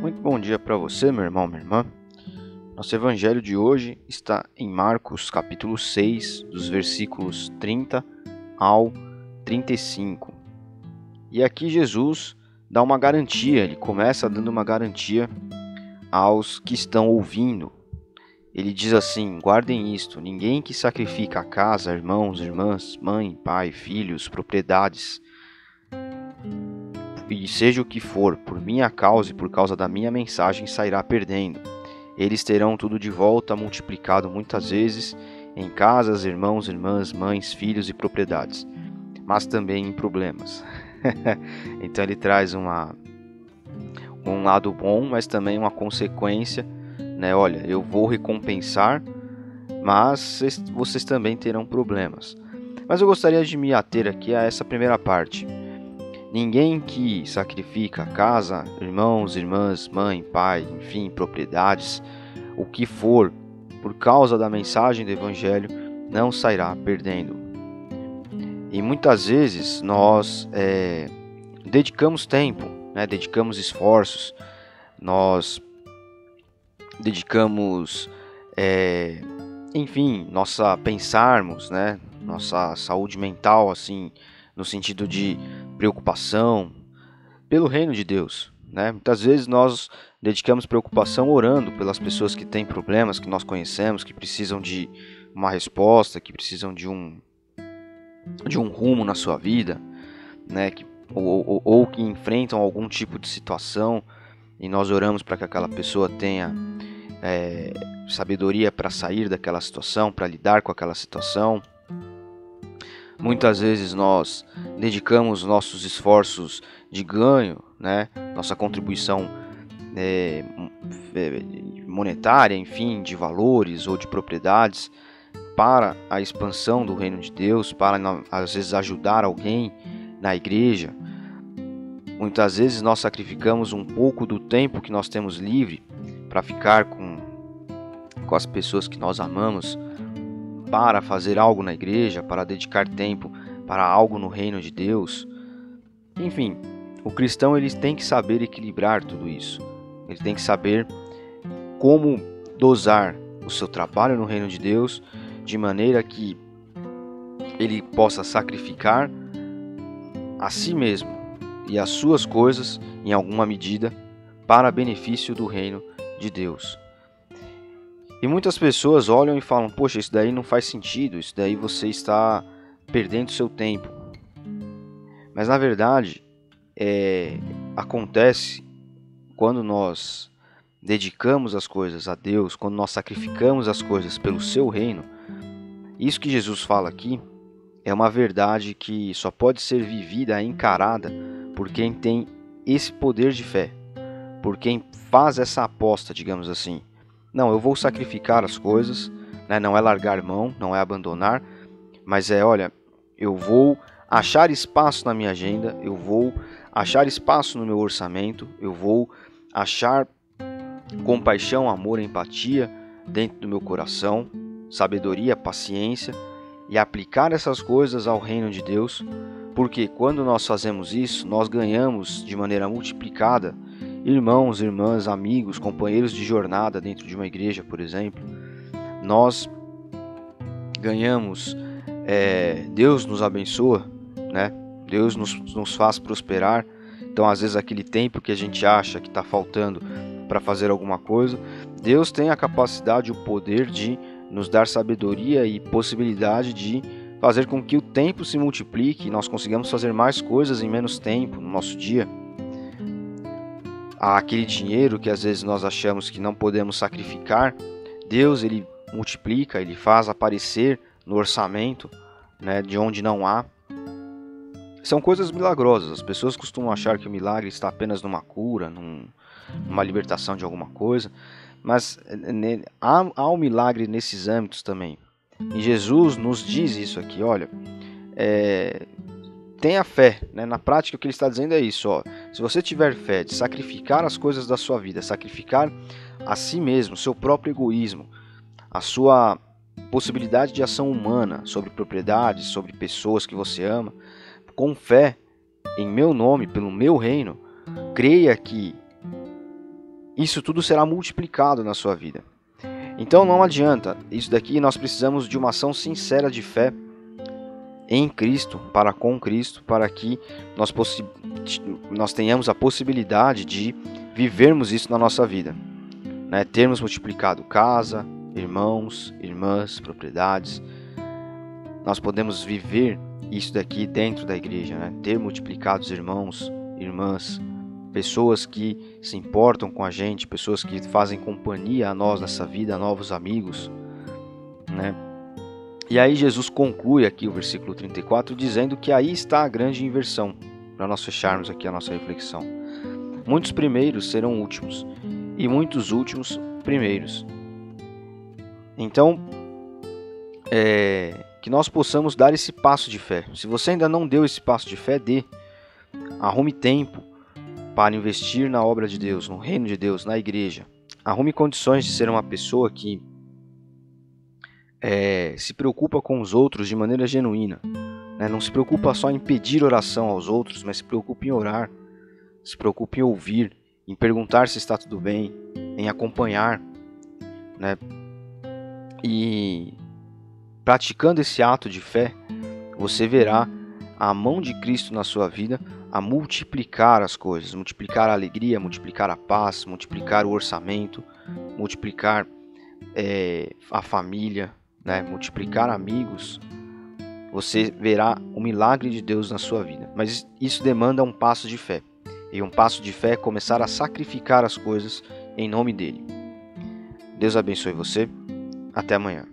Muito bom dia para você, meu irmão, minha irmã. Nosso evangelho de hoje está em Marcos, capítulo 6, dos versículos 30 ao 35. E aqui Jesus dá uma garantia, ele começa dando uma garantia aos que estão ouvindo. Ele diz assim: guardem isto, ninguém que sacrifica a casa, irmãos, irmãs, mãe, pai, filhos, propriedades, e seja o que for, por minha causa e por causa da minha mensagem, sairá perdendo. Eles terão tudo de volta, multiplicado muitas vezes, em casas, irmãos, irmãs, mães, filhos e propriedades, mas também em problemas. Então ele traz um lado bom, mas também uma consequência, né? Olha, eu vou recompensar, mas vocês também terão problemas. Mas eu gostaria de me ater aqui a essa primeira parte. Ninguém que sacrifica casa, irmãos, irmãs, mãe, pai, enfim, propriedades, o que for, por causa da mensagem do Evangelho, não sairá perdendo. E muitas vezes nós dedicamos tempo, né? Dedicamos esforços, nós dedicamos, enfim, pensarmos, né? Nossa saúde mental, assim, no sentido de preocupação pelo reino de Deus, né? Muitas vezes nós dedicamos preocupação orando pelas pessoas que têm problemas, que nós conhecemos, que precisam de uma resposta, que precisam de um rumo na sua vida, né? Ou que enfrentam algum tipo de situação, e nós oramos para que aquela pessoa tenha sabedoria para sair daquela situação, para lidar com aquela situação. Muitas vezes nós dedicamos nossos esforços de ganho, né? Nossa contribuição monetária, enfim, de valores ou de propriedades para a expansão do reino de Deus, para às vezes ajudar alguém na igreja. Muitas vezes nós sacrificamos um pouco do tempo que nós temos livre para ficar com as pessoas que nós amamos, para fazer algo na igreja, para dedicar tempo para algo no reino de Deus. Enfim, o cristão ele tem que saber equilibrar tudo isso. Ele tem que saber como dosar o seu trabalho no reino de Deus de maneira que ele possa sacrificar a si mesmo e as suas coisas em alguma medida para benefício do reino de Deus. E muitas pessoas olham e falam: poxa, isso daí não faz sentido, isso daí você está perdendo seu tempo. Mas na verdade, acontece quando nós dedicamos as coisas a Deus, quando nós sacrificamos as coisas pelo seu reino. Isso que Jesus fala aqui é uma verdade que só pode ser vivida, encarada por quem tem esse poder de fé, por quem faz essa aposta, digamos assim. Não, eu vou sacrificar as coisas, né? Não é largar mão, não é abandonar, mas olha, eu vou achar espaço na minha agenda, eu vou achar espaço no meu orçamento, eu vou achar compaixão, amor, empatia dentro do meu coração, sabedoria, paciência, e aplicar essas coisas ao reino de Deus, porque quando nós fazemos isso, nós ganhamos de maneira multiplicada irmãos, irmãs, amigos, companheiros de jornada dentro de uma igreja, por exemplo. Nós ganhamos, Deus nos abençoa, né? Deus nos faz prosperar. Então, às vezes, aquele tempo que a gente acha que está faltando para fazer alguma coisa, Deus tem a capacidade, o poder de nos dar sabedoria e possibilidade de fazer com que o tempo se multiplique e nós consigamos fazer mais coisas em menos tempo no nosso dia. Aquele dinheiro que às vezes nós achamos que não podemos sacrificar, Deus ele multiplica, ele faz aparecer no orçamento, né, de onde não há. São coisas milagrosas. As pessoas costumam achar que o milagre está apenas numa cura, numa libertação de alguma coisa, mas há um milagre nesses âmbitos também. E Jesus nos diz isso aqui, olha, tenha fé, né? Na prática o que ele está dizendo é isso, ó. Se você tiver fé de sacrificar as coisas da sua vida, sacrificar a si mesmo, seu próprio egoísmo, a sua possibilidade de ação humana sobre propriedades, sobre pessoas que você ama, com fé em meu nome, pelo meu reino, creia que isso tudo será multiplicado na sua vida. Então não adianta, isso daqui nós precisamos de uma ação sincera de fé em Cristo, para com Cristo, para que nós tenhamos a possibilidade de vivermos isso na nossa vida, né? Termos multiplicado casa, irmãos, irmãs, propriedades. Nós podemos viver isso daqui dentro da igreja, né? Ter multiplicado os irmãos, irmãs, pessoas que se importam com a gente, pessoas que fazem companhia a nós nessa vida, novos amigos, né? E aí Jesus conclui aqui o versículo 34 dizendo que aí está a grande inversão, para nós fecharmos aqui a nossa reflexão. Muitos primeiros serão últimos, e muitos últimos primeiros. Então, que nós possamos dar esse passo de fé. Se você ainda não deu esse passo de fé, dê. Arrume tempo para investir na obra de Deus, no reino de Deus, na igreja. Arrume condições de ser uma pessoa que se preocupa com os outros de maneira genuína, né? Não se preocupa só em pedir oração aos outros, mas se preocupa em orar, se preocupa em ouvir, em perguntar se está tudo bem, em acompanhar, né? E praticando esse ato de fé, você verá a mão de Cristo na sua vida a multiplicar as coisas, multiplicar a alegria, multiplicar a paz, multiplicar o orçamento, multiplicar a família, né? Multiplicar amigos. Você verá o milagre de Deus na sua vida. Mas isso demanda um passo de fé. E um passo de fé é começar a sacrificar as coisas em nome dele. Deus abençoe você. Até amanhã.